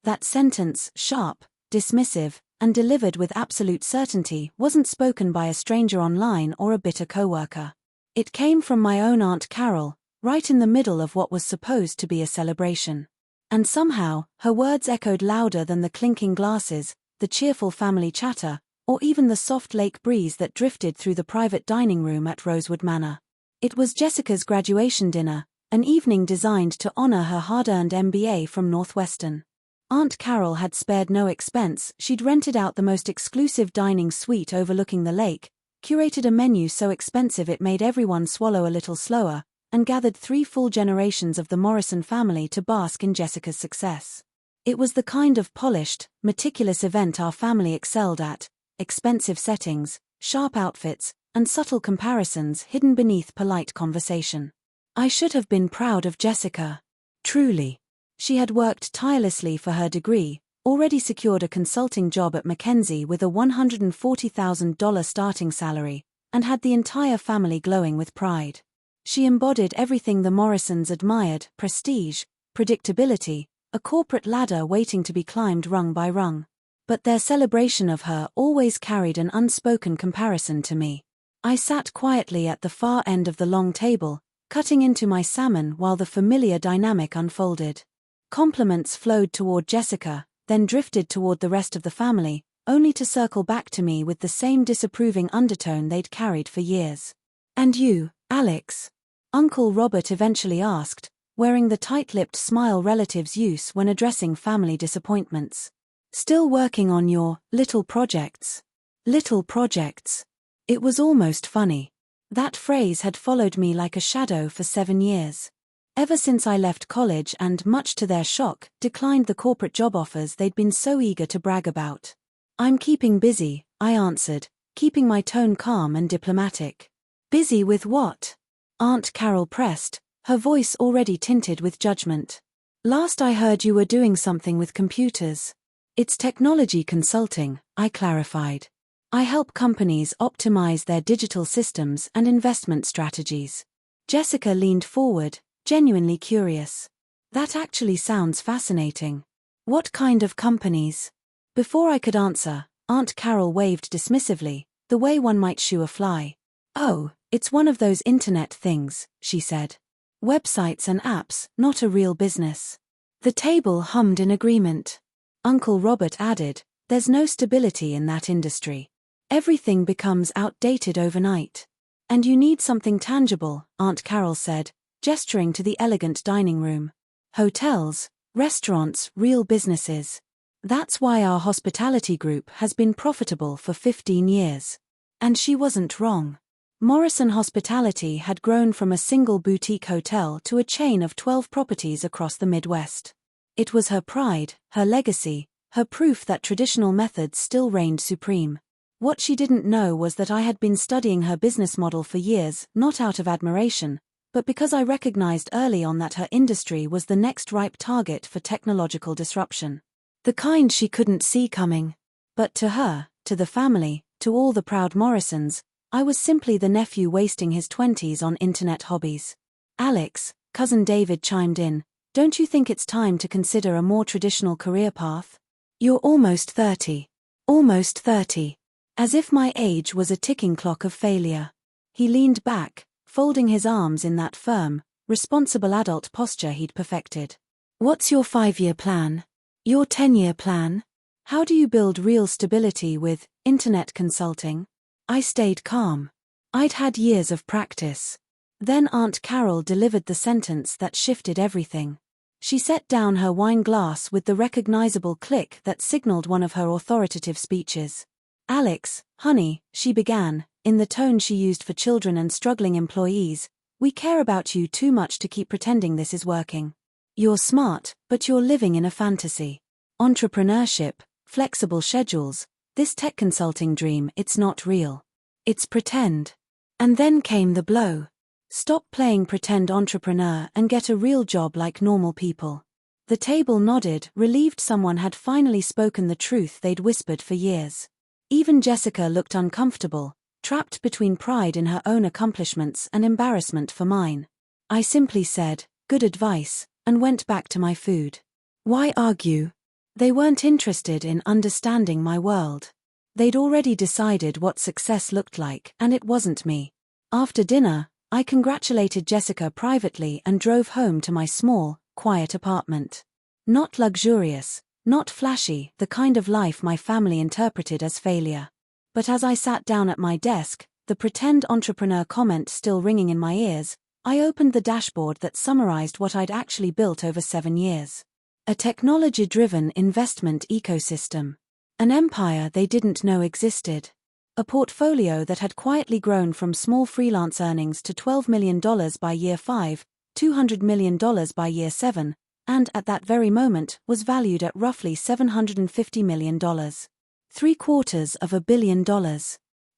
That sentence, sharp, dismissive, and delivered with absolute certainty, wasn't spoken by a stranger online or a bitter coworker. It came from my own Aunt Carol, right in the middle of what was supposed to be a celebration. And somehow, her words echoed louder than the clinking glasses, the cheerful family chatter, or even the soft lake breeze that drifted through the private dining room at Rosewood Manor. It was Jessica's graduation dinner, an evening designed to honor her hard-earned MBA from Northwestern. Aunt Carol had spared no expense. She'd rented out the most exclusive dining suite overlooking the lake, curated a menu so expensive it made everyone swallow a little slower, and gathered 3 full generations of the Morrison family to bask in Jessica's success. It was the kind of polished, meticulous event our family excelled at: expensive settings, sharp outfits, and subtle comparisons hidden beneath polite conversation. I should have been proud of Jessica. Truly. She had worked tirelessly for her degree, already secured a consulting job at McKinsey with a $140,000 starting salary, and had the entire family glowing with pride. She embodied everything the Morrisons admired: prestige, predictability, a corporate ladder waiting to be climbed rung by rung. But their celebration of her always carried an unspoken comparison to me. I sat quietly at the far end of the long table, cutting into my salmon while the familiar dynamic unfolded. Compliments flowed toward Jessica, then drifted toward the rest of the family, only to circle back to me with the same disapproving undertone they'd carried for years. "And you, Alex?" Uncle Robert eventually asked, wearing the tight-lipped smile relatives use when addressing family disappointments. "Still working on your little projects?" Little projects. It was almost funny. That phrase had followed me like a shadow for 7 years. Ever since I left college and, much to their shock, declined the corporate job offers they'd been so eager to brag about. "I'm keeping busy," I answered, keeping my tone calm and diplomatic. "Busy with what?" Aunt Carol pressed, her voice already tinted with judgment. "Last I heard you were doing something with computers." "It's technology consulting," I clarified. "I help companies optimize their digital systems and investment strategies." Jessica leaned forward, genuinely curious. "That actually sounds fascinating. What kind of companies?" Before I could answer, Aunt Carol waved dismissively, the way one might shoo a fly. "Oh, it's one of those internet things," she said. "Websites and apps, not a real business." The table hummed in agreement. Uncle Robert added, "There's no stability in that industry. Everything becomes outdated overnight. And you need something tangible," Aunt Carol said, gesturing to the elegant dining room. "Hotels, restaurants, real businesses. That's why our hospitality group has been profitable for 15 years. And she wasn't wrong. Morrison Hospitality had grown from a single boutique hotel to a chain of 12 properties across the Midwest. It was her pride, her legacy, her proof that traditional methods still reigned supreme. What she didn't know was that I had been studying her business model for years, not out of admiration, but because I recognized early on that her industry was the next ripe target for technological disruption. The kind she couldn't see coming. But to her, to the family, to all the proud Morrisons, I was simply the nephew wasting his 20s on internet hobbies. "Alex," Cousin David chimed in, "don't you think it's time to consider a more traditional career path? You're almost 30. Almost 30. As if my age was a ticking clock of failure. He leaned back, folding his arms in that firm, responsible adult posture he'd perfected. "What's your 5-year plan? Your 10-year plan? How do you build real stability with internet consulting?" I stayed calm. I'd had years of practice. Then Aunt Carol delivered the sentence that shifted everything. She set down her wine glass with the recognizable click that signaled one of her authoritative speeches. "Alex, honey," she began, in the tone she used for children and struggling employees, "we care about you too much to keep pretending this is working. You're smart, but you're living in a fantasy. Entrepreneurship, flexible schedules, this tech consulting dream, it's not real. It's pretend." And then came the blow. Stop playing pretend entrepreneur and get a real job like normal people. The table nodded, relieved someone had finally spoken the truth they'd whispered for years. Even Jessica looked uncomfortable, trapped between pride in her own accomplishments and embarrassment for mine. I simply said, "Good advice," and went back to my food. Why argue? They weren't interested in understanding my world. They'd already decided what success looked like, and it wasn't me. After dinner, I congratulated Jessica privately and drove home to my small, quiet apartment. Not luxurious, not flashy, the kind of life my family interpreted as failure. But as I sat down at my desk, the pretend entrepreneur comment still ringing in my ears, I opened the dashboard that summarized what I'd actually built over 7 years. A technology-driven investment ecosystem. An empire they didn't know existed. A portfolio that had quietly grown from small freelance earnings to $12 million by year 5, $200 million by year 7, and at that very moment was valued at roughly $750 million. $750 million.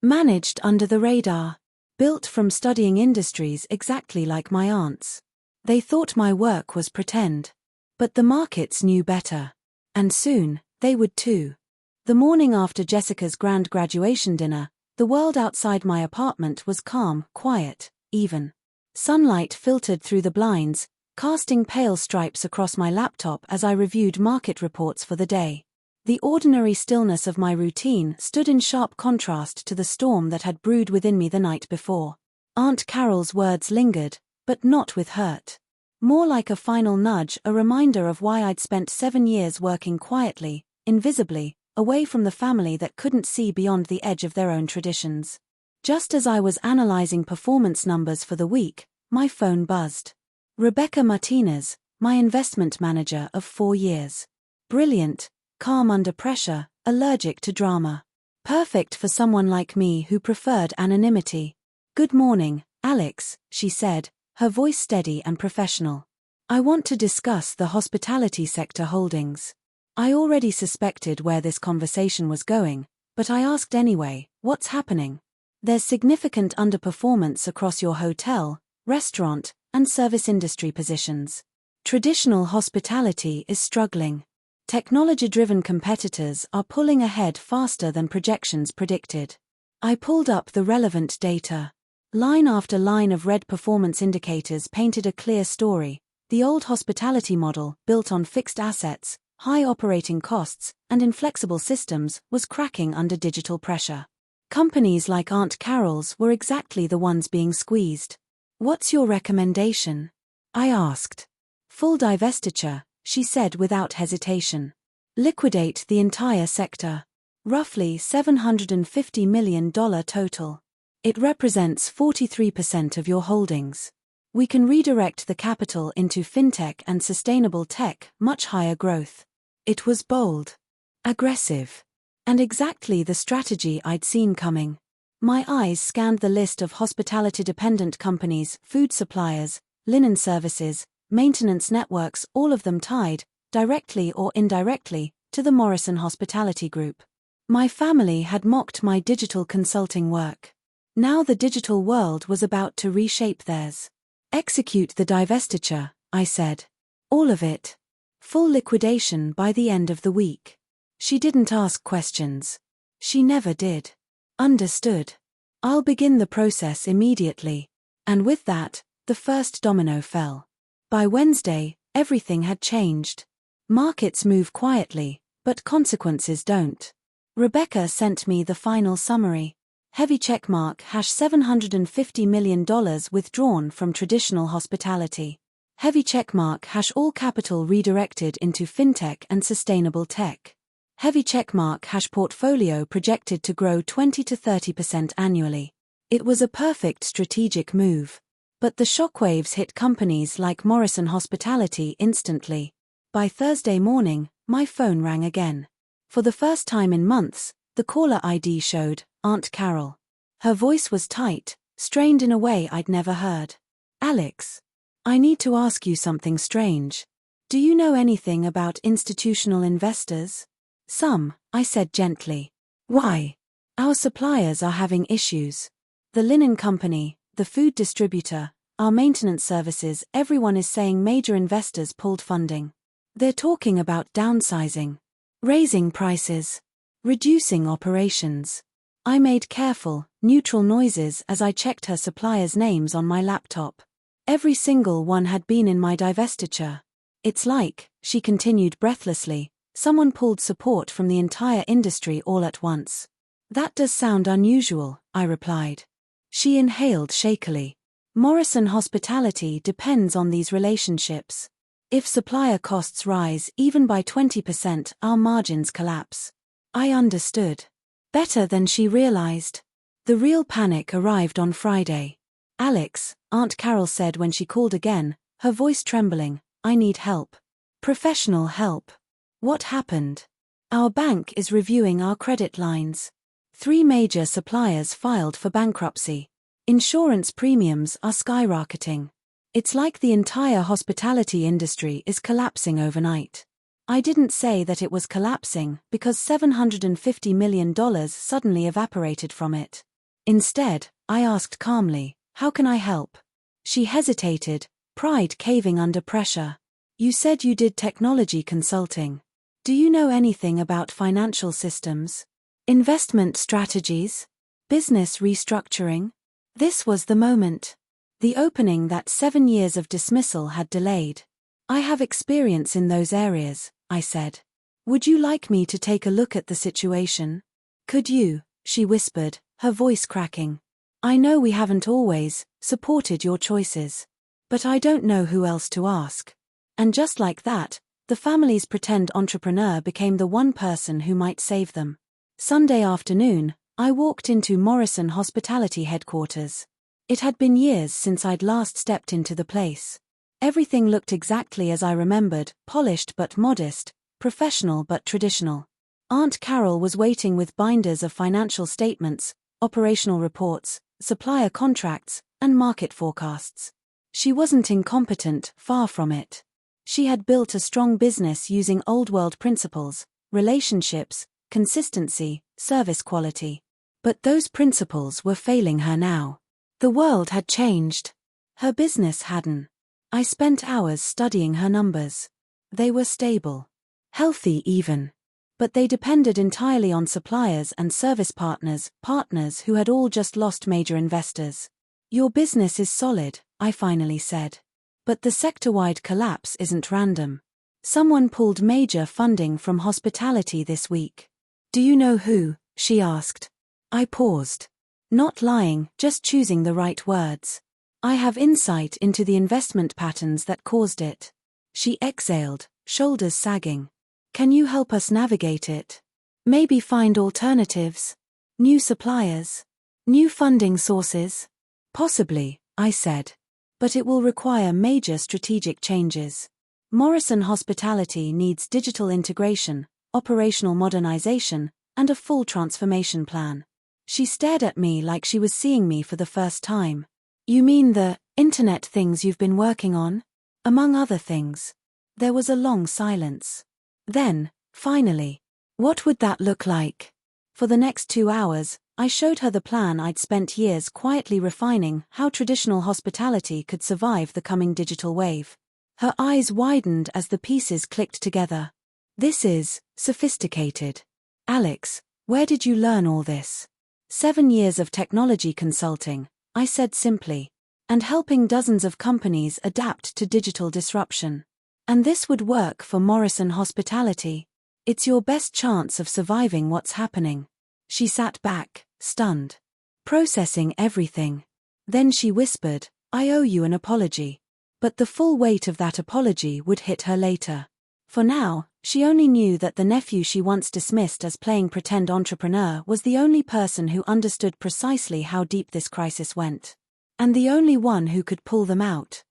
Managed under the radar. Built from studying industries exactly like my aunt's. They thought my work was pretend. But the markets knew better. And soon, they would too. The morning after Jessica's grand graduation dinner, the world outside my apartment was calm, quiet, even. Sunlight filtered through the blinds, casting pale stripes across my laptop as I reviewed market reports for the day. The ordinary stillness of my routine stood in sharp contrast to the storm that had brewed within me the night before. Aunt Carol's words lingered, but not with hurt. More like a final nudge, a reminder of why I'd spent 7 years working quietly, invisibly, away from the family that couldn't see beyond the edge of their own traditions. Just as I was analyzing performance numbers for the week, my phone buzzed. Rebecca Martinez, my investment manager of 4 years. Brilliant, calm under pressure, allergic to drama. Perfect for someone like me who preferred anonymity. "Good morning, Alex," she said, her voice steady and professional. "I want to discuss the hospitality sector holdings." I already suspected where this conversation was going, but I asked anyway, "What's happening?" "There's significant underperformance across your hotel, restaurant, and service industry positions. Traditional hospitality is struggling. Technology-driven competitors are pulling ahead faster than projections predicted." I pulled up the relevant data. Line after line of red performance indicators painted a clear story. The old hospitality model, built on fixed assets, high operating costs, and inflexible systems, was cracking under digital pressure. Companies like Aunt Carol's were exactly the ones being squeezed. "What's your recommendation?" I asked. "Full divestiture," she said without hesitation. "Liquidate the entire sector. Roughly $750 million total. It represents 43% of your holdings. We can redirect the capital into fintech and sustainable tech, much higher growth." It was bold. Aggressive. And exactly the strategy I'd seen coming. My eyes scanned the list of hospitality-dependent companies, food suppliers, linen services, maintenance networks, all of them tied, directly or indirectly, to the Morrison Hospitality Group. My family had mocked my digital consulting work. Now the digital world was about to reshape theirs. "Execute the divestiture," I said. "All of it. Full liquidation by the end of the week." She didn't ask questions. She never did. "Understood. I'll begin the process immediately." And with that, the first domino fell. By Wednesday, everything had changed. Markets move quietly, but consequences don't. Rebecca sent me the final summary. Heavy checkmark $750 million withdrawn from traditional hospitality. Heavy checkmark all capital redirected into fintech and sustainable tech. Heavy checkmark portfolio projected to grow 20 to 30% annually. It was a perfect strategic move. But the shockwaves hit companies like Morrison Hospitality instantly. By Thursday morning, my phone rang again. For the first time in months, the caller ID showed Aunt Carol. Her voice was tight, strained in a way I'd never heard. "Alex, I need to ask you something strange. Do you know anything about institutional investors?" "Some," I said gently. "Why?" "Our suppliers are having issues. The linen company, the food distributor, our maintenance services, everyone is saying major investors pulled funding. They're talking about downsizing, raising prices, reducing operations." I made careful, neutral noises as I checked her suppliers' names on my laptop. Every single one had been in my divestiture. "It's like," she continued breathlessly, Someone pulled support from the entire industry all at once. That does sound unusual, I replied. She inhaled shakily. Morrison Hospitality depends on these relationships. If supplier costs rise even by 20%, our margins collapse. I understood. Better than she realized. The real panic arrived on Friday. Alex, Aunt Carol said when she called again, her voice trembling, I need help. Professional help. What happened? Our bank is reviewing our credit lines. 3 major suppliers filed for bankruptcy. Insurance premiums are skyrocketing. It's like the entire hospitality industry is collapsing overnight. I didn't say that it was collapsing because $750 million suddenly evaporated from it. Instead, I asked calmly, how can I help? She hesitated, pride caving under pressure. You said you did technology consulting. Do you know anything about financial systems? Investment strategies? Business restructuring? This was the moment. The opening that 7 years of dismissal had delayed. I have experience in those areas, I said. Would you like me to take a look at the situation? Could you? She whispered, her voice cracking. I know we haven't always supported your choices. But I don't know who else to ask. And just like that, the family's pretend entrepreneur became the one person who might save them. Sunday afternoon, I walked into Morrison Hospitality headquarters. It had been years since I'd last stepped into the place. Everything looked exactly as I remembered, polished but modest, professional but traditional. Aunt Carol was waiting with binders of financial statements, operational reports, supplier contracts, and market forecasts. She wasn't incompetent, far from it. She had built a strong business using old-world principles, relationships, consistency, service quality. But those principles were failing her now. The world had changed. Her business hadn't. I spent hours studying her numbers. They were stable. Healthy even. But they depended entirely on suppliers and service partners who had all just lost major investors. Your business is solid, I finally said. But the sector-wide collapse isn't random. Someone pulled major funding from hospitality this week. Do you know who? She asked. I paused. Not lying, just choosing the right words. I have insight into the investment patterns that caused it. She exhaled, shoulders sagging. Can you help us navigate it? Maybe find alternatives? New suppliers? New funding sources? Possibly, I said. But it will require major strategic changes. Morrison Hospitality needs digital integration, operational modernization, and a full transformation plan. She stared at me like she was seeing me for the first time. You mean the internet things you've been working on? Among other things. There was a long silence. Then, finally, what would that look like? For the next 2 hours, I showed her the plan I'd spent years quietly refining, how traditional hospitality could survive the coming digital wave. Her eyes widened as the pieces clicked together. This is sophisticated. Alex, where did you learn all this? 7 years of technology consulting, I said simply, and helping dozens of companies adapt to digital disruption. And this would work for Morrison Hospitality. It's your best chance of surviving what's happening. She sat back, stunned, processing everything. Then she whispered, I owe you an apology. But the full weight of that apology would hit her later. For now, she only knew that the nephew she once dismissed as playing pretend entrepreneur was the only person who understood precisely how deep this crisis went. And the only one who could pull them out.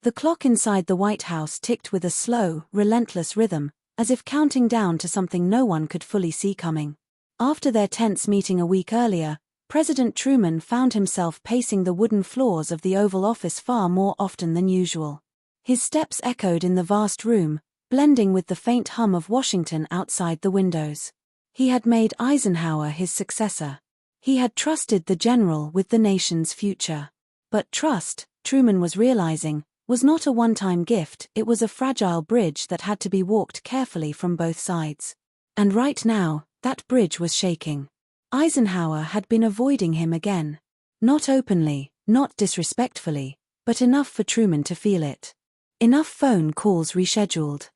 The clock inside the White House ticked with a slow, relentless rhythm, as if counting down to something no one could fully see coming. After their tense meeting a week earlier, President Truman found himself pacing the wooden floors of the Oval Office far more often than usual. His steps echoed in the vast room, blending with the faint hum of Washington outside the windows. He had made Eisenhower his successor. He had trusted the general with the nation's future. But trust, Truman was realizing, was not a one-time gift, it was a fragile bridge that had to be walked carefully from both sides. And right now, that bridge was shaking. Eisenhower had been avoiding him again. Not openly, not disrespectfully, but enough for Truman to feel it. Enough phone calls rescheduled.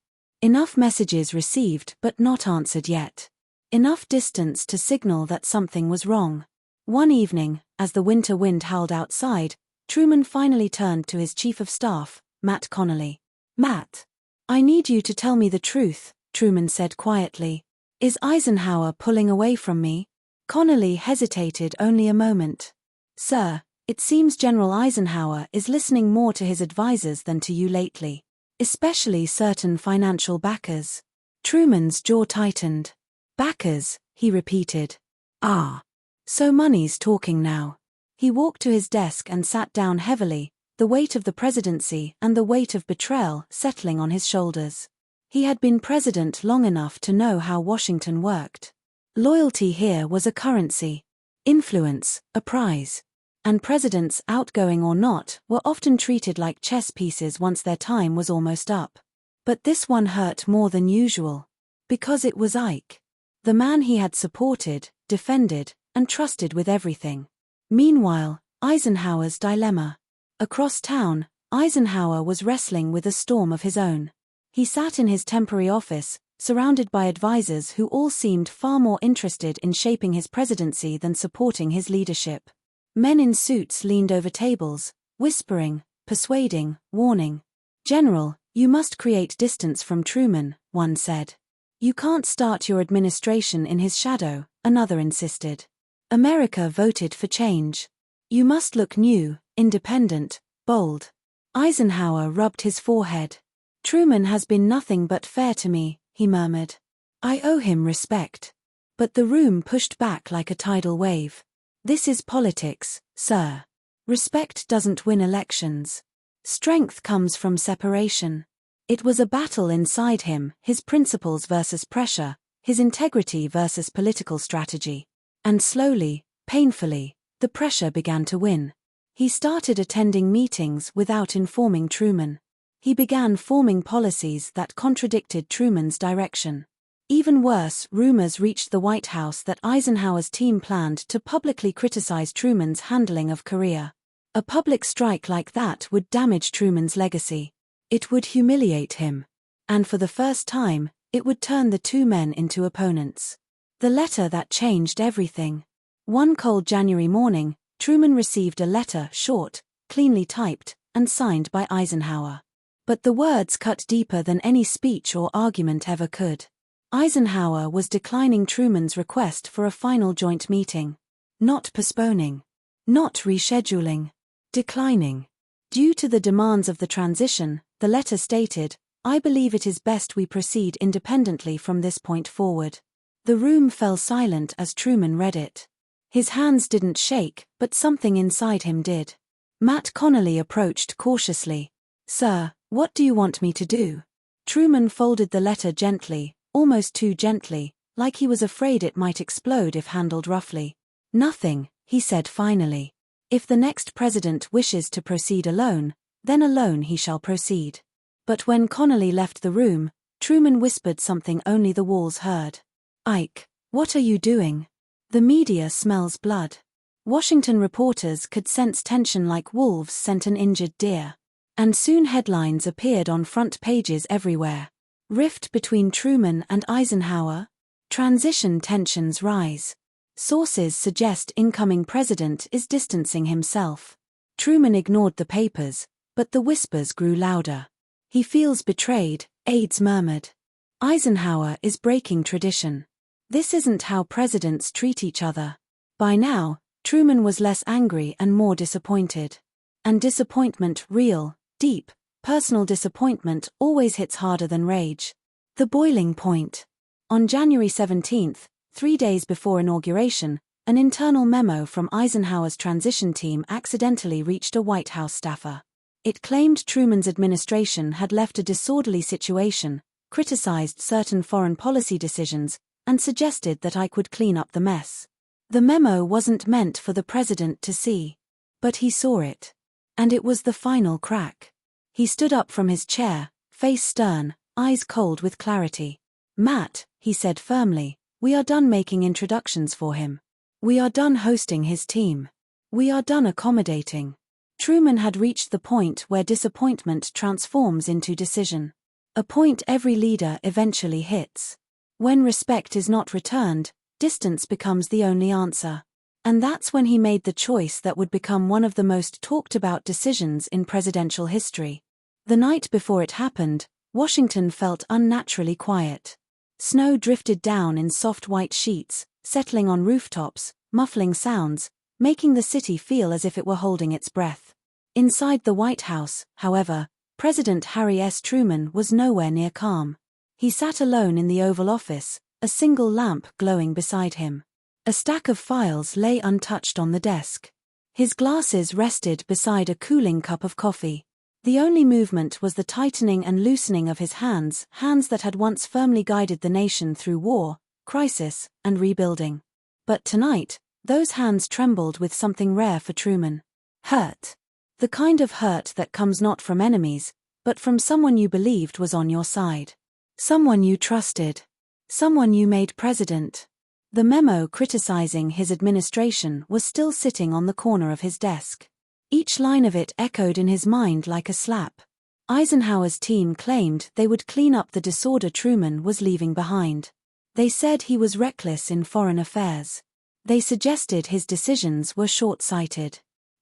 Enough messages received but not answered yet. Enough distance to signal that something was wrong. One evening, as the winter wind howled outside, Truman finally turned to his chief of staff, Matt Connolly. "Matt, I need you to tell me the truth," Truman said quietly. "Is Eisenhower pulling away from me?" Connolly hesitated only a moment. "Sir, it seems General Eisenhower is listening more to his advisors than to you lately. Especially certain financial backers." Truman's jaw tightened. "Backers," he repeated. "Ah. So money's talking now." He walked to his desk and sat down heavily, the weight of the presidency and the weight of betrayal settling on his shoulders. He had been president long enough to know how Washington worked. Loyalty here was a currency. Influence, a prize. And presidents, outgoing or not, were often treated like chess pieces once their time was almost up. But this one hurt more than usual. Because it was Ike. The man he had supported, defended, and trusted with everything. Meanwhile, Eisenhower's dilemma. Across town, Eisenhower was wrestling with a storm of his own. He sat in his temporary office, surrounded by advisors who all seemed far more interested in shaping his presidency than supporting his leadership. Men in suits leaned over tables, whispering, persuading, warning. "General, you must create distance from Truman," one said. "You can't start your administration in his shadow," another insisted. "America voted for change. You must look new, independent, bold." Eisenhower rubbed his forehead. "Truman has been nothing but fair to me," he murmured. "I owe him respect." But the room pushed back like a tidal wave. "This is politics, sir. Respect doesn't win elections. Strength comes from separation." It was a battle inside him, his principles versus pressure, his integrity versus political strategy. And slowly, painfully, the pressure began to win. He started attending meetings without informing Truman. He began forming policies that contradicted Truman's direction. Even worse, rumors reached the White House that Eisenhower's team planned to publicly criticize Truman's handling of Korea. A public strike like that would damage Truman's legacy. It would humiliate him. And for the first time, it would turn the two men into opponents. The letter that changed everything. One cold January morning, Truman received a letter, short, cleanly typed, and signed by Eisenhower. But the words cut deeper than any speech or argument ever could. Eisenhower was declining Truman's request for a final joint meeting. Not postponing. Not rescheduling. Declining. Due to the demands of the transition, the letter stated, "I believe it is best we proceed independently from this point forward." The room fell silent as Truman read it. His hands didn't shake, but something inside him did. Matt Connolly approached cautiously. "Sir, what do you want me to do?" Truman folded the letter gently, almost too gently, like he was afraid it might explode if handled roughly. "Nothing," he said finally. "If the next president wishes to proceed alone, then alone he shall proceed." But when Connolly left the room, Truman whispered something only the walls heard. "Ike, what are you doing? The media smells blood." Washington reporters could sense tension like wolves scent an injured deer. And soon headlines appeared on front pages everywhere. Rift between Truman and Eisenhower? Transition tensions rise. Sources suggest incoming president is distancing himself. Truman ignored the papers, but the whispers grew louder. "He feels betrayed," aides murmured. "Eisenhower is breaking tradition. This isn't how presidents treat each other." By now, Truman was less angry and more disappointed. And disappointment, real, deep, personal disappointment, always hits harder than rage. The boiling point. On January 17, 3 days before inauguration, an internal memo from Eisenhower's transition team accidentally reached a White House staffer. It claimed Truman's administration had left a disorderly situation, criticized certain foreign policy decisions, and suggested that I could clean up the mess. The memo wasn't meant for the president to see. But he saw it. And it was the final crack. He stood up from his chair, face stern, eyes cold with clarity. "Matt," he said firmly, "we are done making introductions for him. We are done hosting his team. We are done accommodating." Truman had reached the point where disappointment transforms into decision. A point every leader eventually hits. When respect is not returned, distance becomes the only answer. And that's when he made the choice that would become one of the most talked about decisions in presidential history. The night before it happened, Washington felt unnaturally quiet. Snow drifted down in soft white sheets, settling on rooftops, muffling sounds, making the city feel as if it were holding its breath. Inside the White House, however, President Harry S. Truman was nowhere near calm. He sat alone in the Oval Office, a single lamp glowing beside him. A stack of files lay untouched on the desk. His glasses rested beside a cooling cup of coffee. The only movement was the tightening and loosening of his hands that had once firmly guided the nation through war, crisis, and rebuilding. But tonight, those hands trembled with something rare for Truman. Hurt. The kind of hurt that comes not from enemies, but from someone you believed was on your side. Someone you trusted. Someone you made president. The memo criticizing his administration was still sitting on the corner of his desk. Each line of it echoed in his mind like a slap. Eisenhower's team claimed they would clean up the disorder Truman was leaving behind. They said he was reckless in foreign affairs. They suggested his decisions were short-sighted.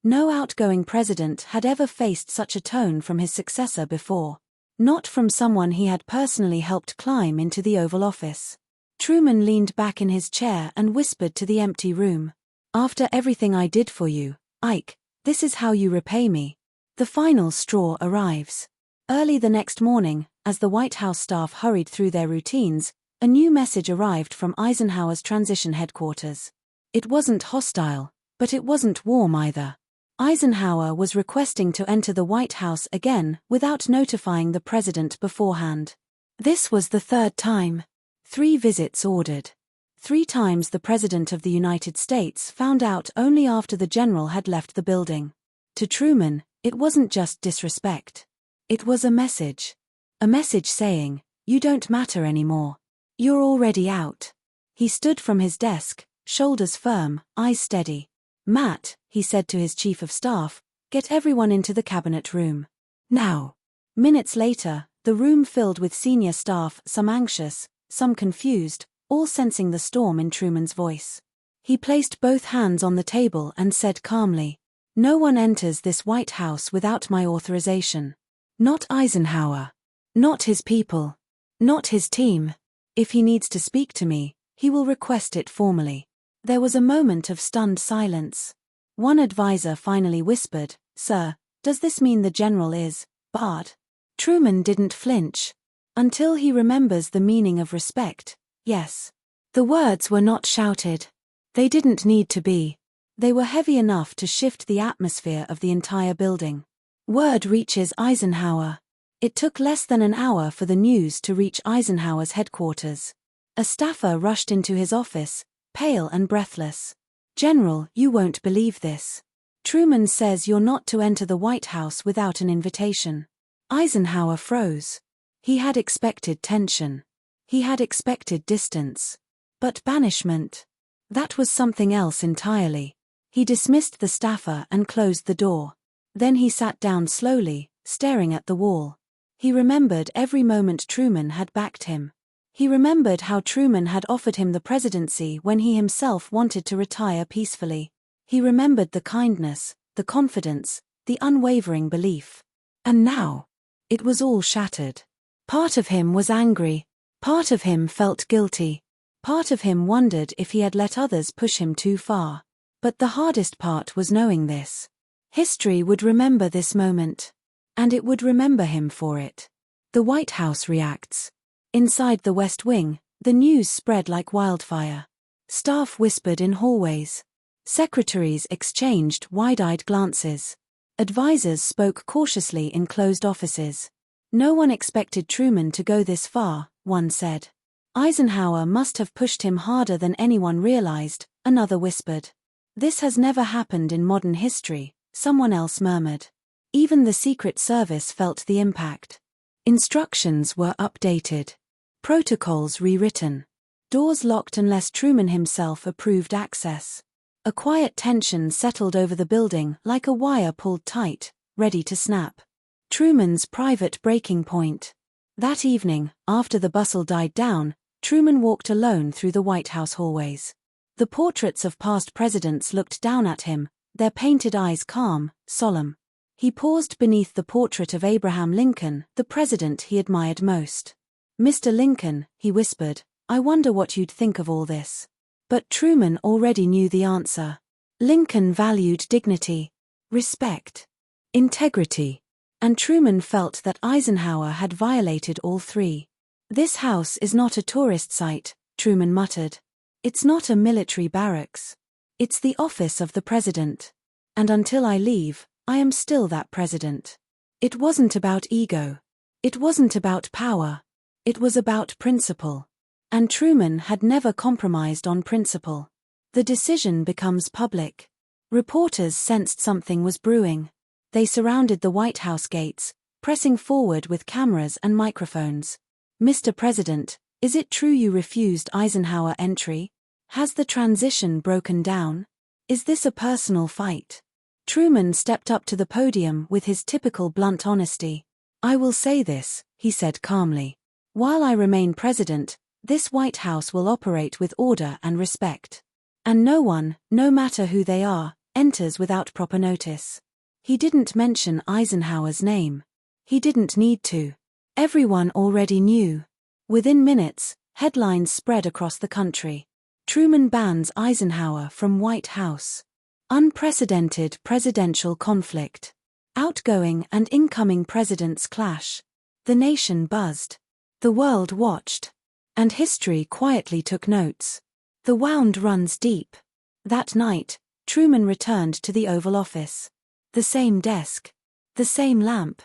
No outgoing president had ever faced such a tone from his successor before. Not from someone he had personally helped climb into the Oval Office. Truman leaned back in his chair and whispered to the empty room. "After everything I did for you, Ike, this is how you repay me." The final straw arrives. Early the next morning, as the White House staff hurried through their routines, a new message arrived from Eisenhower's transition headquarters. It wasn't hostile, but it wasn't warm either. Eisenhower was requesting to enter the White House again without notifying the president beforehand. This was the third time. 3 visits ordered. 3 times the President of the United States found out only after the general had left the building. To Truman, it wasn't just disrespect. It was a message. A message saying, "You don't matter anymore. You're already out." He stood from his desk, shoulders firm, eyes steady. "Matt," he said to his chief of staff, "get everyone into the cabinet room. Now." Minutes later, the room filled with senior staff, some anxious, some confused, all sensing the storm in Truman's voice. He placed both hands on the table and said calmly, "No one enters this White House without my authorization. Not Eisenhower. Not his people. Not his team. If he needs to speak to me, he will request it formally." There was a moment of stunned silence. One advisor finally whispered, "Sir, does this mean the general is barred?" Truman didn't flinch. Until he remembers the meaning of respect, yes. The words were not shouted. They didn't need to be. They were heavy enough to shift the atmosphere of the entire building. Word reaches Eisenhower. It took less than an hour for the news to reach Eisenhower's headquarters. A staffer rushed into his office, pale and breathless. "General, you won't believe this. Truman says you're not to enter the White House without an invitation." Eisenhower froze. He had expected tension. He had expected distance. But banishment? That was something else entirely. He dismissed the staffer and closed the door. Then he sat down slowly, staring at the wall. He remembered every moment Truman had backed him. He remembered how Truman had offered him the presidency when he himself wanted to retire peacefully. He remembered the kindness, the confidence, the unwavering belief. And now, it was all shattered. Part of him was angry. Part of him felt guilty. Part of him wondered if he had let others push him too far. But the hardest part was knowing this. History would remember this moment. And it would remember him for it. The White House reacts. Inside the West Wing, the news spread like wildfire. Staff whispered in hallways. Secretaries exchanged wide-eyed glances. Advisors spoke cautiously in closed offices. No one expected Truman to go this far, one said. Eisenhower must have pushed him harder than anyone realized, another whispered. This has never happened in modern history, someone else murmured. Even the Secret Service felt the impact. Instructions were updated. Protocols rewritten. Doors locked unless Truman himself approved access. A quiet tension settled over the building like a wire pulled tight, ready to snap. Truman's private breaking point. That evening, after the bustle died down, Truman walked alone through the White House hallways. The portraits of past presidents looked down at him, their painted eyes calm, solemn. He paused beneath the portrait of Abraham Lincoln, the president he admired most. "Mr. Lincoln," he whispered, "I wonder what you'd think of all this." But Truman already knew the answer. Lincoln valued dignity, respect, integrity. And Truman felt that Eisenhower had violated all three. "This house is not a tourist site," Truman muttered. "It's not a military barracks. It's the office of the president. And until I leave, I am still that president." It wasn't about ego. It wasn't about power. It was about principle. And Truman had never compromised on principle. The decision becomes public. Reporters sensed something was brewing. They surrounded the White House gates, pressing forward with cameras and microphones. "Mr. President, is it true you refused Eisenhower entry? Has the transition broken down? Is this a personal fight?" Truman stepped up to the podium with his typical blunt honesty. "I will say this," he said calmly. "While I remain president, this White House will operate with order and respect. And no one, no matter who they are, enters without proper notice." He didn't mention Eisenhower's name. He didn't need to. Everyone already knew. Within minutes, headlines spread across the country. Truman bans Eisenhower from White House. Unprecedented presidential conflict. Outgoing and incoming presidents clash. The nation buzzed. The world watched. And history quietly took notes. The wound runs deep. That night, Truman returned to the Oval Office. The same desk. The same lamp.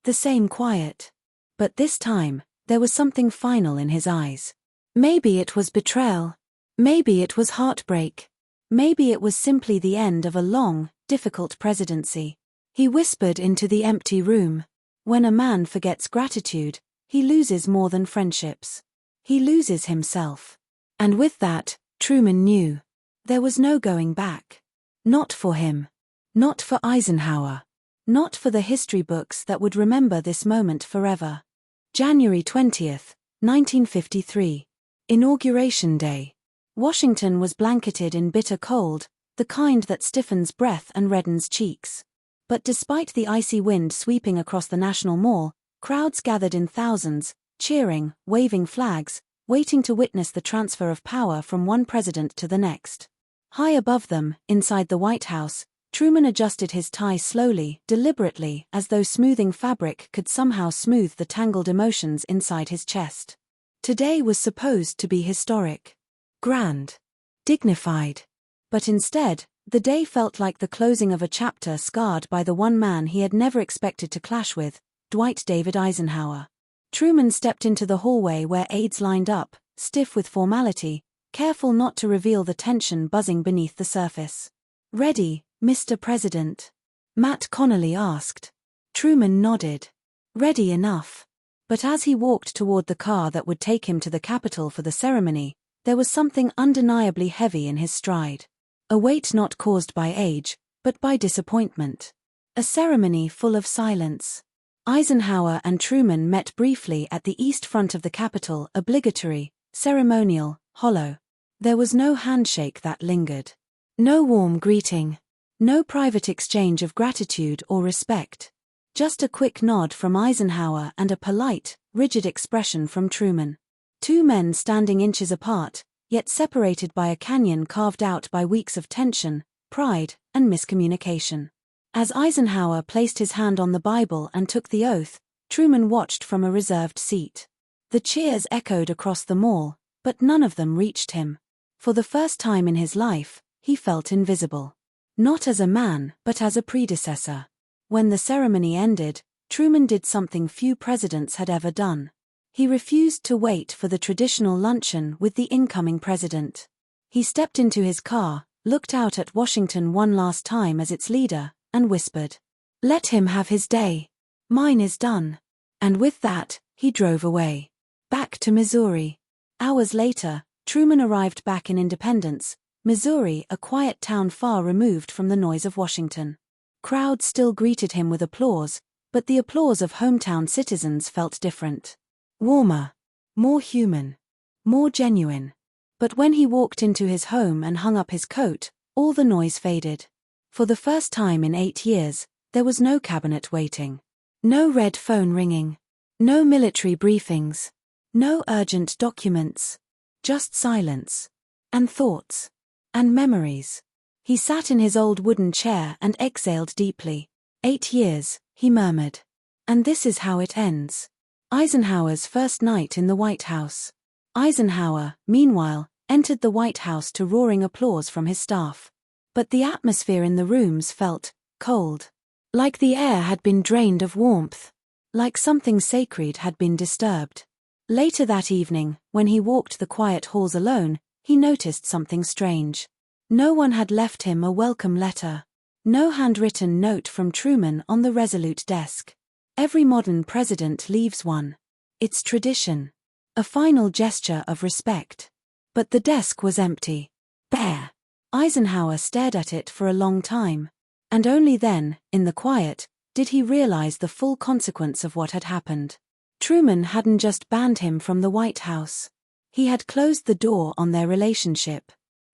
The same quiet. But this time, there was something final in his eyes. Maybe it was betrayal. Maybe it was heartbreak. Maybe it was simply the end of a long, difficult presidency. He whispered into the empty room. When a man forgets gratitude, he loses more than friendships. He loses himself. And with that, Truman knew. There was no going back. Not for him. Not for Eisenhower. Not for the history books that would remember this moment forever. January 20th, 1953. Inauguration Day. Washington was blanketed in bitter cold, the kind that stiffens breath and reddens cheeks. But despite the icy wind sweeping across the National Mall, crowds gathered in thousands, cheering, waving flags, waiting to witness the transfer of power from one president to the next. High above them, inside the White House, Truman adjusted his tie slowly, deliberately, as though smoothing fabric could somehow smooth the tangled emotions inside his chest. Today was supposed to be historic. Grand. Dignified. But instead, the day felt like the closing of a chapter scarred by the one man he had never expected to clash with, Dwight David Eisenhower. Truman stepped into the hallway where aides lined up, stiff with formality, careful not to reveal the tension buzzing beneath the surface. "Ready, Mr. President?" Matt Connolly asked. Truman nodded. Ready enough. But as he walked toward the car that would take him to the Capitol for the ceremony, there was something undeniably heavy in his stride. A weight not caused by age, but by disappointment. A ceremony full of silence. Eisenhower and Truman met briefly at the east front of the Capitol, obligatory, ceremonial, hollow. There was no handshake that lingered. No warm greeting. No private exchange of gratitude or respect. Just a quick nod from Eisenhower and a polite, rigid expression from Truman. Two men standing inches apart, yet separated by a canyon carved out by weeks of tension, pride, and miscommunication. As Eisenhower placed his hand on the Bible and took the oath, Truman watched from a reserved seat. The cheers echoed across the mall, but none of them reached him. For the first time in his life, he felt invisible. Not as a man, but as a predecessor. When the ceremony ended, Truman did something few presidents had ever done. He refused to wait for the traditional luncheon with the incoming president. He stepped into his car, looked out at Washington one last time as its leader, and whispered, "Let him have his day. Mine is done." And with that, he drove away. Back to Missouri. Hours later, Truman arrived back in Independence, Missouri, a quiet town far removed from the noise of Washington. Crowds still greeted him with applause, but the applause of hometown citizens felt different. Warmer. More human. More genuine. But when he walked into his home and hung up his coat, all the noise faded. For the first time in 8 years, there was no cabinet waiting. No red phone ringing. No military briefings. No urgent documents. Just silence. And thoughts. And memories. He sat in his old wooden chair and exhaled deeply. 8 years, he murmured. And this is how it ends. Eisenhower's first night in the White House. Eisenhower, meanwhile, entered the White House to roaring applause from his staff. But the atmosphere in the rooms felt cold. Like the air had been drained of warmth. Like something sacred had been disturbed. Later that evening, when he walked the quiet halls alone, he noticed something strange. No one had left him a welcome letter. No handwritten note from Truman on the resolute desk. Every modern president leaves one. It's tradition. A final gesture of respect. But the desk was empty. Bare. Eisenhower stared at it for a long time. And only then, in the quiet, did he realize the full consequence of what had happened. Truman hadn't just banned him from the White House. He had closed the door on their relationship.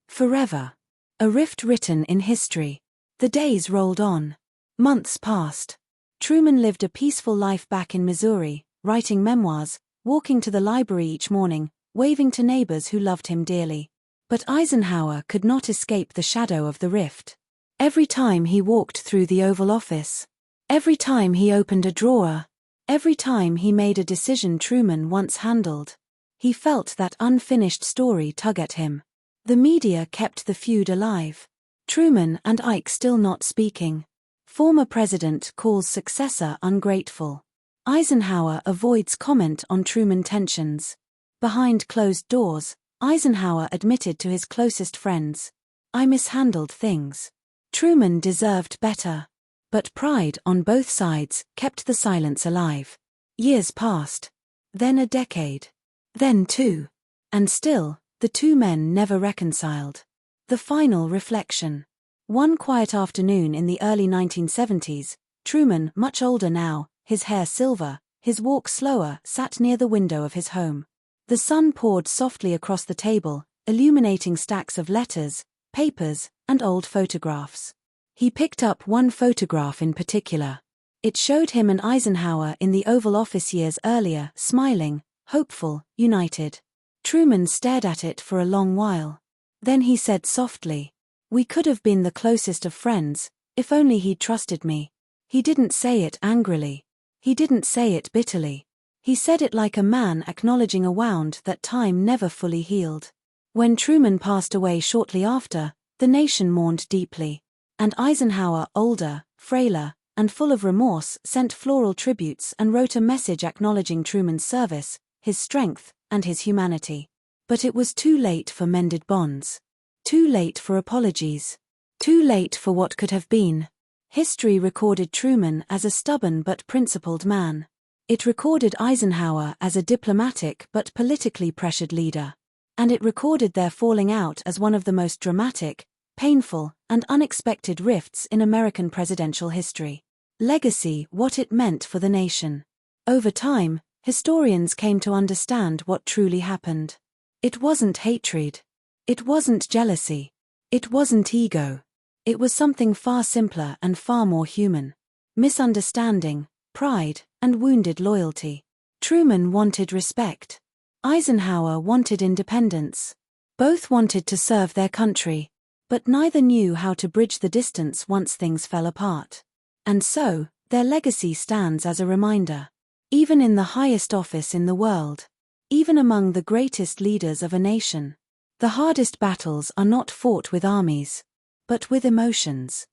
Forever. A rift written in history. The days rolled on. Months passed. Truman lived a peaceful life back in Missouri, writing memoirs, walking to the library each morning, waving to neighbors who loved him dearly. But Eisenhower could not escape the shadow of the rift. Every time he walked through the Oval Office. Every time he opened a drawer. Every time he made a decision Truman once handled. He felt that unfinished story tug at him. The media kept the feud alive. Truman and Ike still not speaking. Former president calls successor ungrateful. Eisenhower avoids comment on Truman tensions. Behind closed doors, Eisenhower admitted to his closest friends, "I mishandled things." Truman deserved better. But pride on both sides kept the silence alive. Years passed. Then a decade. Then 2. And still, the two men never reconciled. The final reflection. One quiet afternoon in the early 1970s, Truman, much older now, his hair silver, his walk slower, sat near the window of his home. The sun poured softly across the table, illuminating stacks of letters, papers, and old photographs. He picked up one photograph in particular. It showed him and Eisenhower in the Oval Office years earlier, smiling, hopeful, united. Truman stared at it for a long while. Then he said softly, "We could have been the closest of friends, if only he'd trusted me." He didn't say it angrily. He didn't say it bitterly. He said it like a man acknowledging a wound that time never fully healed. When Truman passed away shortly after, the nation mourned deeply. And Eisenhower, older, frailer, and full of remorse, sent floral tributes and wrote a message acknowledging Truman's service, his strength, and his humanity. But it was too late for mended bonds. Too late for apologies. Too late for what could have been. History recorded Truman as a stubborn but principled man. It recorded Eisenhower as a diplomatic but politically pressured leader. And it recorded their falling out as one of the most dramatic, painful, and unexpected rifts in American presidential history. Legacy, what it meant for the nation. Over time, historians came to understand what truly happened. It wasn't hatred. It wasn't jealousy. It wasn't ego. It was something far simpler and far more human. Misunderstanding, pride, and wounded loyalty. Truman wanted respect. Eisenhower wanted independence. Both wanted to serve their country. But neither knew how to bridge the distance once things fell apart. And so, their legacy stands as a reminder. Even in the highest office in the world, even among the greatest leaders of a nation, the hardest battles are not fought with armies, but with emotions.